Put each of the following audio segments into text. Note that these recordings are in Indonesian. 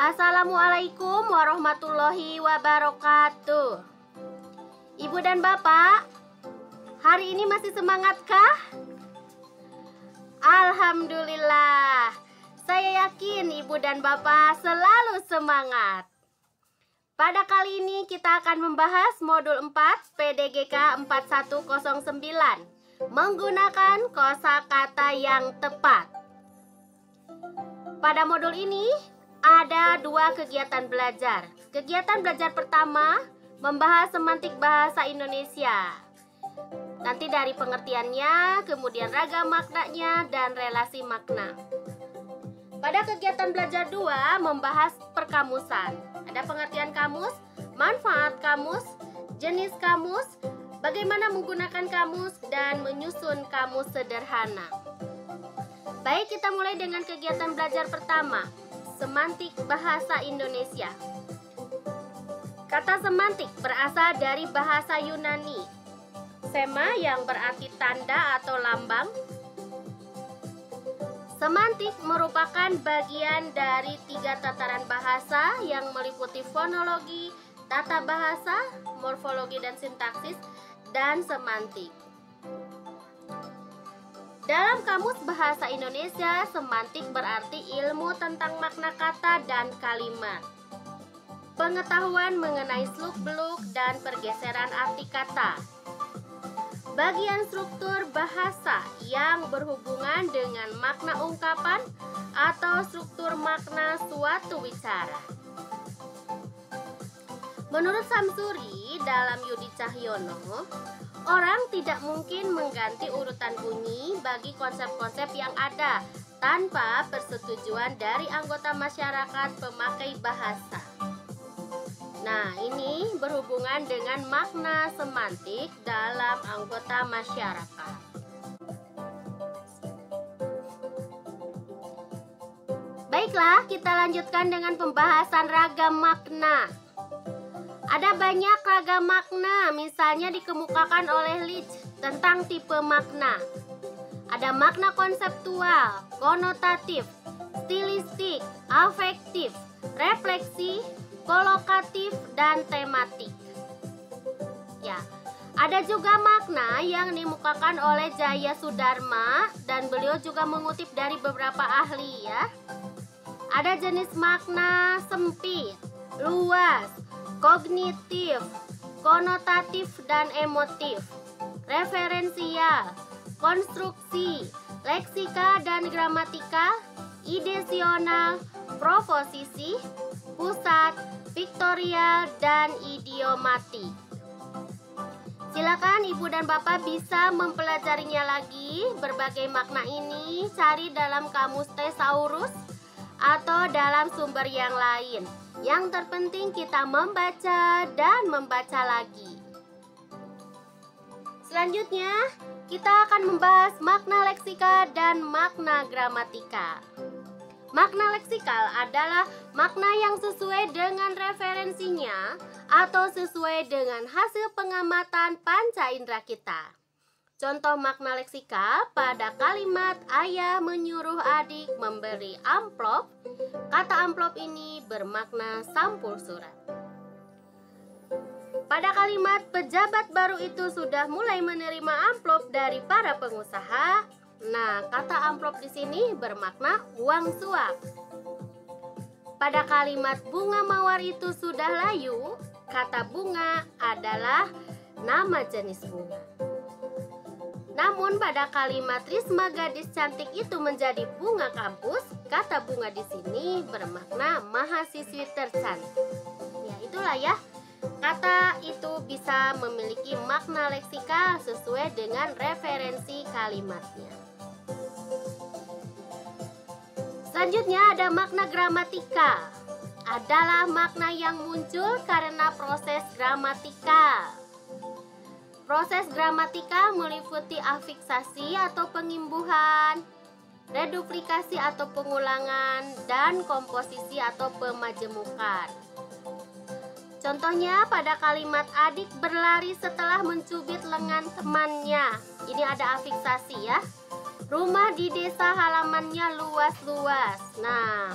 Assalamualaikum warahmatullahi wabarakatuh. Ibu dan Bapak, hari ini masih semangatkah? Alhamdulillah, saya yakin Ibu dan Bapak selalu semangat. Pada kali ini kita akan membahas modul 4 PDGK 4109, menggunakan kosakata yang tepat. Pada modul ini ada dua kegiatan belajar. Kegiatan belajar pertama membahas semantik bahasa Indonesia. Nanti dari pengertiannya, kemudian ragam maknanya, dan relasi makna. Pada kegiatan belajar 2 membahas perkamusan. Ada pengertian kamus, manfaat kamus, jenis kamus, bagaimana menggunakan kamus, dan menyusun kamus sederhana. Baik, kita mulai dengan kegiatan belajar pertama, semantik bahasa Indonesia. Kata semantik berasal dari bahasa Yunani. Sema yang berarti tanda atau lambang. Semantik merupakan bagian dari 3 tataran bahasa yang meliputi fonologi, tata bahasa, morfologi dan sintaksis, dan semantik. Dalam Kamus Bahasa Indonesia, semantik berarti ilmu tentang makna kata dan kalimat. Pengetahuan mengenai seluk-beluk dan pergeseran arti kata. Bagian struktur bahasa yang berhubungan dengan makna ungkapan atau struktur makna suatu wicara. Menurut Samsuri dalam Yudi Cahyono, orang tidak mungkin mengganti urutan bunyi bagi konsep-konsep yang ada tanpa persetujuan dari anggota masyarakat pemakai bahasa. Nah, ini berhubungan dengan makna semantik dalam anggota masyarakat. Baiklah, kita lanjutkan dengan pembahasan ragam makna. Ada banyak ragam makna, misalnya dikemukakan oleh Leach tentang tipe makna. Ada makna konseptual, konotatif, stilistik, afektif, refleksi, kolokatif, dan tematik. Ya, ada juga makna yang dimukakan oleh Jaya Sudarma dan beliau juga mengutip dari beberapa ahli ya. Ada jenis makna sempit, luas, kognitif, konotatif dan emotif, referensial, konstruksi, leksika dan gramatika, idesional, proposisi, pusat, viktorial, dan idiomatik. Silakan Ibu dan Bapak bisa mempelajarinya lagi. Berbagai makna ini cari dalam kamus Thesaurus atau dalam sumber yang lain. Yang terpenting kita membaca dan membaca lagi. Selanjutnya, kita akan membahas makna leksika dan makna gramatika. Makna leksikal adalah makna yang sesuai dengan referensinya atau sesuai dengan hasil pengamatan panca indera kita. Contoh makna leksikal pada kalimat ayah menyuruh adik memberi amplop. Kata amplop ini bermakna sampul surat. Pada kalimat pejabat baru itu sudah mulai menerima amplop dari para pengusaha. Nah, kata amplop di sini bermakna uang suap. Pada kalimat bunga mawar itu sudah layu, kata bunga adalah nama jenis bunga. Namun pada kalimat Risma gadis cantik itu menjadi bunga kampus, kata bunga di sini bermakna mahasiswi tercantik. Ya, itulah ya. Kata itu bisa memiliki makna leksikal sesuai dengan referensi kalimatnya. Selanjutnya ada makna gramatika. Adalah makna yang muncul karena proses gramatikal. Proses gramatika meliputi afiksasi atau pengimbuhan, reduplikasi atau pengulangan, dan komposisi atau pemajemukan. Contohnya pada kalimat adik berlari setelah mencubit lengan temannya. Ini ada afiksasi ya. Rumah di desa halamannya luas-luas. Nah,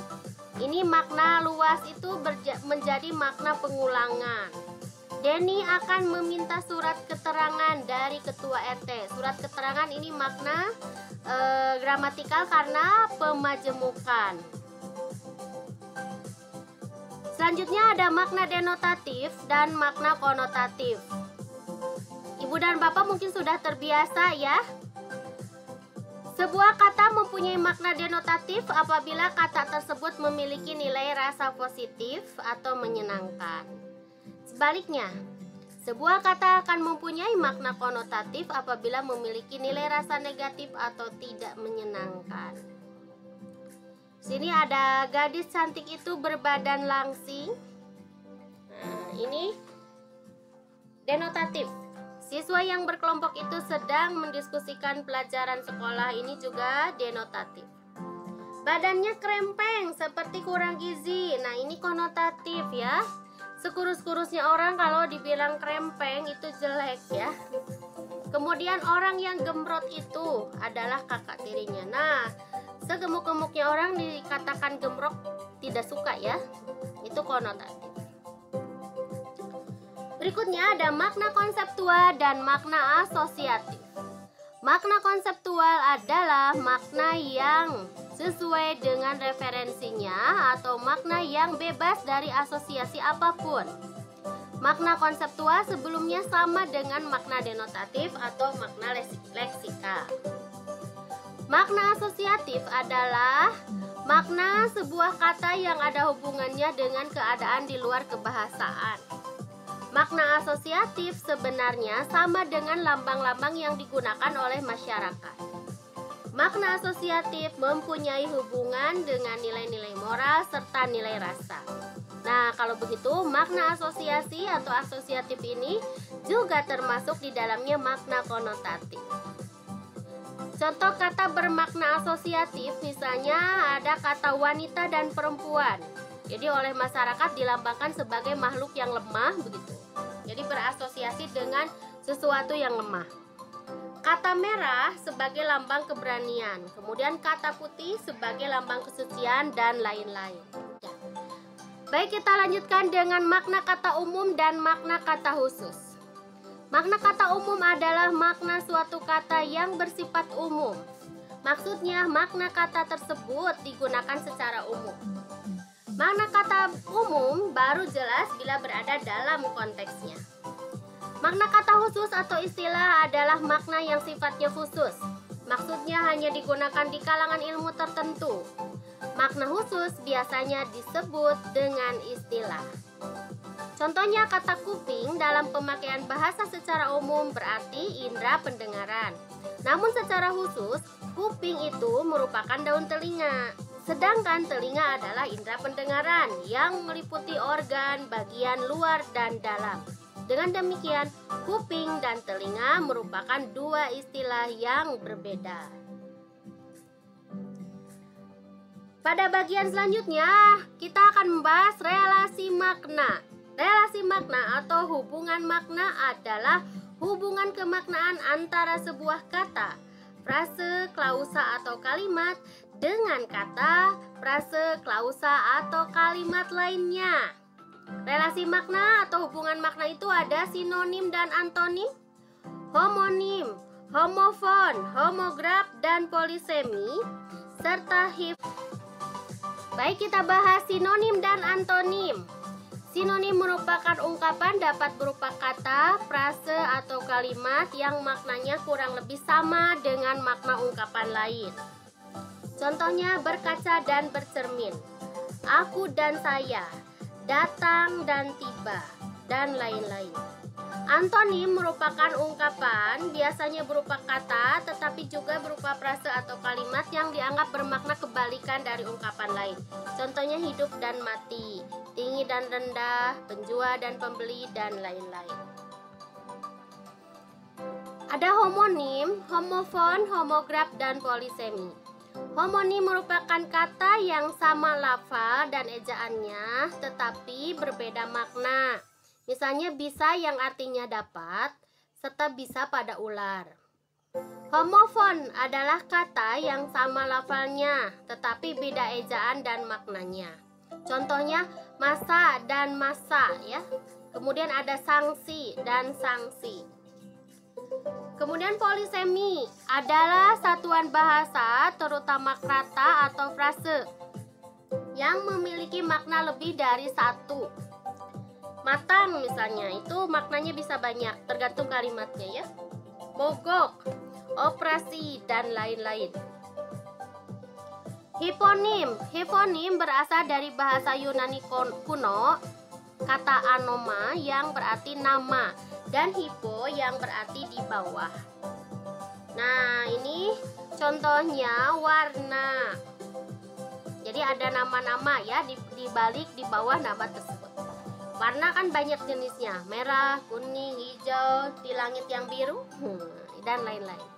Ini makna luas itu menjadi makna pengulangan. Denny akan meminta surat keterangan dari ketua RT. Surat keterangan ini makna gramatikal karena pemajemukan. Selanjutnya ada makna denotatif dan makna konotatif. Ibu dan Bapak mungkin sudah terbiasa ya. Sebuah kata mempunyai makna denotatif apabila kata tersebut memiliki nilai rasa positif atau menyenangkan. Sebaliknya, sebuah kata akan mempunyai makna konotatif apabila memiliki nilai rasa negatif atau tidak menyenangkan. Sini ada gadis cantik itu berbadan langsing. Nah, ini denotatif. Siswa yang berkelompok itu sedang mendiskusikan pelajaran sekolah, ini juga denotatif. Badannya krempeng seperti kurang gizi. Nah, ini konotatif ya. Sekurus-kurusnya orang kalau dibilang krempeng itu jelek ya. Kemudian orang yang gembrot itu adalah kakak tirinya. Nah, segemuk-gemuknya orang dikatakan gembrot tidak suka ya. Itu konotatif. Berikutnya ada makna konseptual dan makna asosiatif. Makna konseptual adalah makna yang sesuai dengan referensinya atau makna yang bebas dari asosiasi apapun. Makna konseptual sebelumnya sama dengan makna denotatif atau makna leksika. Makna asosiatif adalah makna sebuah kata yang ada hubungannya dengan keadaan di luar kebahasaan. Makna asosiatif sebenarnya sama dengan lambang-lambang yang digunakan oleh masyarakat. Makna asosiatif mempunyai hubungan dengan nilai-nilai moral serta nilai rasa. Nah, kalau begitu makna asosiasi atau asosiatif ini juga termasuk di dalamnya makna konotatif. Contoh kata bermakna asosiatif misalnya ada kata wanita dan perempuan. Jadi oleh masyarakat dilambangkan sebagai makhluk yang lemah begitu. Jadi berasosiasi dengan sesuatu yang lemah. Kata merah sebagai lambang keberanian, kemudian kata putih sebagai lambang kesucian dan lain-lain. Ya. Baik, kita lanjutkan dengan makna kata umum dan makna kata khusus. Makna kata umum adalah makna suatu kata yang bersifat umum. Maksudnya makna kata tersebut digunakan secara umum. Makna kata umum baru jelas bila berada dalam konteksnya. Makna kata khusus atau istilah adalah makna yang sifatnya khusus. Maksudnya hanya digunakan di kalangan ilmu tertentu. Makna khusus biasanya disebut dengan istilah. Contohnya kata kuping dalam pemakaian bahasa secara umum berarti indera pendengaran. Namun secara khusus, kuping itu merupakan daun telinga. Sedangkan telinga adalah indera pendengaran yang meliputi organ bagian luar dan dalam. Dengan demikian, kuping dan telinga merupakan dua istilah yang berbeda. Pada bagian selanjutnya, kita akan membahas relasi makna. Relasi makna atau hubungan makna adalah hubungan kemaknaan antara sebuah kata, frase, klausa atau kalimat dengan kata, frase, klausa atau kalimat lainnya. Relasi makna atau hubungan makna itu ada sinonim dan antonim, homonim, homofon, homograf, dan polisemi, serta hif. Baik, kita bahas sinonim dan antonim. Sinonim merupakan ungkapan dapat berupa kata, frase, atau kalimat yang maknanya kurang lebih sama dengan makna ungkapan lain. Contohnya berkaca dan bercermin, aku dan saya, datang dan tiba, dan lain-lain. Antonim merupakan ungkapan biasanya berupa kata tetapi juga berupa frase atau kalimat yang dianggap bermakna kebalikan dari ungkapan lain. Contohnya hidup dan mati, tinggi dan rendah, penjual dan pembeli, dan lain-lain. Ada homonim, homofon, homograf, dan polisemi. Homonim merupakan kata yang sama lafal dan ejaannya tetapi berbeda makna. Misalnya bisa yang artinya dapat serta bisa pada ular. Homofon adalah kata yang sama lafalnya tetapi beda ejaan dan maknanya. Contohnya masa dan masa ya. Kemudian ada sanksi dan sanksi. Kemudian polisemi adalah satuan bahasa terutama kata atau frase yang memiliki makna lebih dari satu. Matang misalnya, itu maknanya bisa banyak tergantung kalimatnya ya. Mogok, operasi, dan lain-lain. Hiponim berasal dari bahasa Yunani kuno, kata anoma yang berarti nama dan hipo yang berarti di bawah. Nah, ini contohnya warna. Jadi ada nama-nama ya di balik di bawah nama tersebut. Warna kan banyak jenisnya, merah, kuning, hijau, di langit yang biru, dan lain-lain.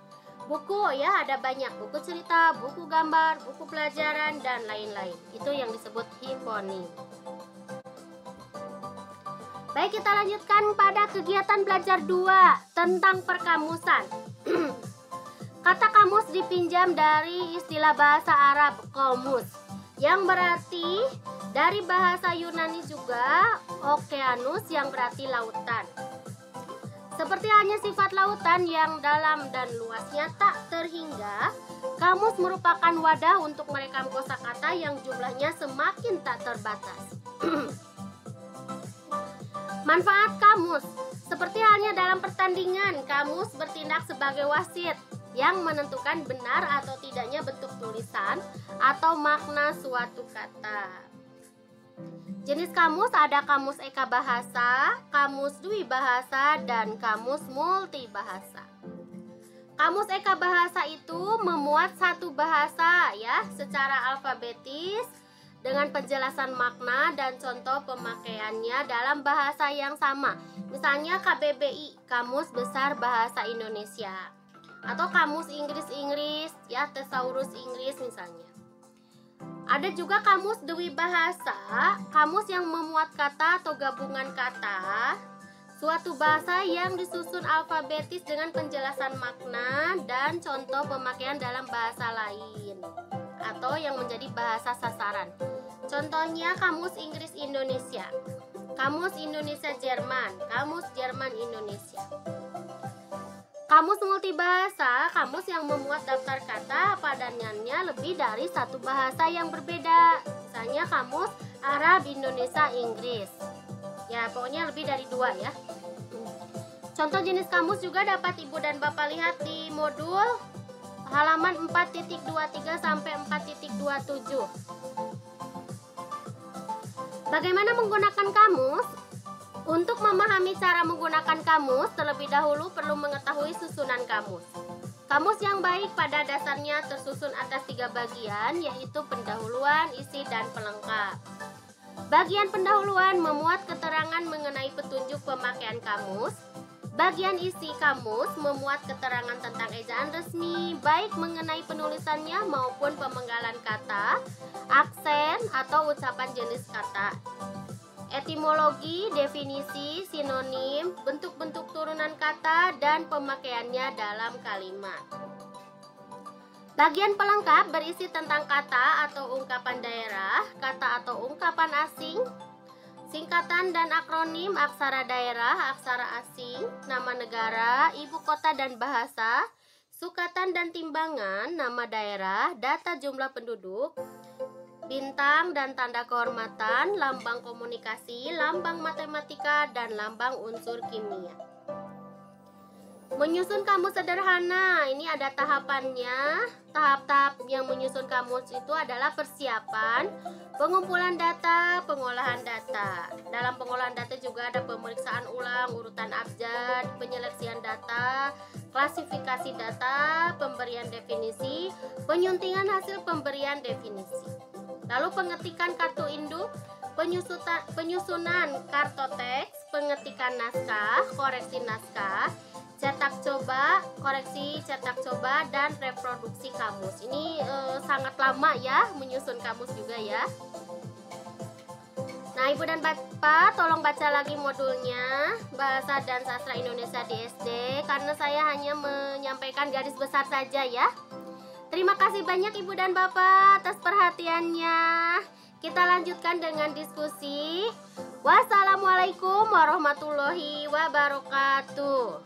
Buku ya ada banyak, buku cerita, buku gambar, buku pelajaran, dan lain-lain. Itu yang disebut hiponim. Baik, kita lanjutkan pada kegiatan belajar 2 tentang perkamusan. Kata kamus dipinjam dari istilah bahasa Arab komus, yang berarti dari bahasa Yunani juga okeanus yang berarti lautan. Seperti halnya sifat lautan yang dalam dan luasnya tak terhingga, kamus merupakan wadah untuk merekam kosakata yang jumlahnya semakin tak terbatas. Manfaat kamus. Seperti halnya dalam pertandingan, kamus bertindak sebagai wasit yang menentukan benar atau tidaknya bentuk tulisan atau makna suatu kata. Jenis kamus ada kamus eka bahasa, kamus dwi bahasa, dan kamus multi bahasa. Kamus eka bahasa itu memuat satu bahasa ya secara alfabetis dengan penjelasan makna dan contoh pemakaiannya dalam bahasa yang sama. Misalnya KBBI, Kamus Besar Bahasa Indonesia, atau kamus Inggris ya, Thesaurus Inggris misalnya. Ada juga kamus dwi bahasa, kamus yang memuat kata atau gabungan kata, suatu bahasa yang disusun alfabetis dengan penjelasan makna dan contoh pemakaian dalam bahasa lain atau yang menjadi bahasa sasaran. Contohnya kamus Inggris Indonesia, kamus Indonesia Jerman, kamus Jerman Indonesia. Kamus multibahasa, kamus yang memuat daftar kata padanannya lebih dari satu bahasa yang berbeda. Misalnya kamus Arab Indonesia Inggris. Ya, pokoknya lebih dari 2 ya. Contoh jenis kamus juga dapat Ibu dan Bapak lihat di modul halaman 4.23 sampai 4.27. Bagaimana menggunakan kamus? Untuk memahami cara menggunakan kamus, terlebih dahulu perlu mengetahui susunan kamus. Kamus yang baik pada dasarnya tersusun atas 3 bagian, yaitu pendahuluan, isi, dan pelengkap. Bagian pendahuluan memuat keterangan mengenai petunjuk pemakaian kamus. Bagian isi kamus memuat keterangan tentang ejaan resmi, baik mengenai penulisannya maupun pemenggalan kata, aksen, atau ucapan jenis kata. Etimologi, definisi, sinonim, bentuk-bentuk turunan kata, dan pemakaiannya dalam kalimat. Bagian pelengkap berisi tentang kata atau ungkapan daerah, kata atau ungkapan asing, singkatan dan akronim, aksara daerah, aksara asing, nama negara, ibu kota dan bahasa, sukatan dan timbangan, nama daerah, data jumlah penduduk, bintang dan tanda kehormatan, lambang komunikasi, lambang matematika, dan lambang unsur kimia. Menyusun kamus sederhana, ini ada tahapannya. Tahap-tahap yang menyusun kamus itu adalah persiapan, pengumpulan data, pengolahan data. Dalam pengolahan data juga ada pemeriksaan ulang, urutan abjad, penyeleksian data, klasifikasi data, pemberian definisi, penyuntingan hasil pemberian definisi. Lalu pengetikan kartu induk, penyusunan kartoteks, pengetikan naskah, koreksi naskah, cetak coba, koreksi cetak coba, dan reproduksi kamus. Ini sangat lama ya menyusun kamus juga ya. Nah, Ibu dan Bapak tolong baca lagi modulnya Bahasa dan Sastra Indonesia di SD, karena saya hanya menyampaikan garis besar saja ya. Terima kasih banyak Ibu dan Bapak atas perhatiannya. Kita kita lanjutkan dengan diskusi. Wassalamualaikum warahmatullahi wabarakatuh.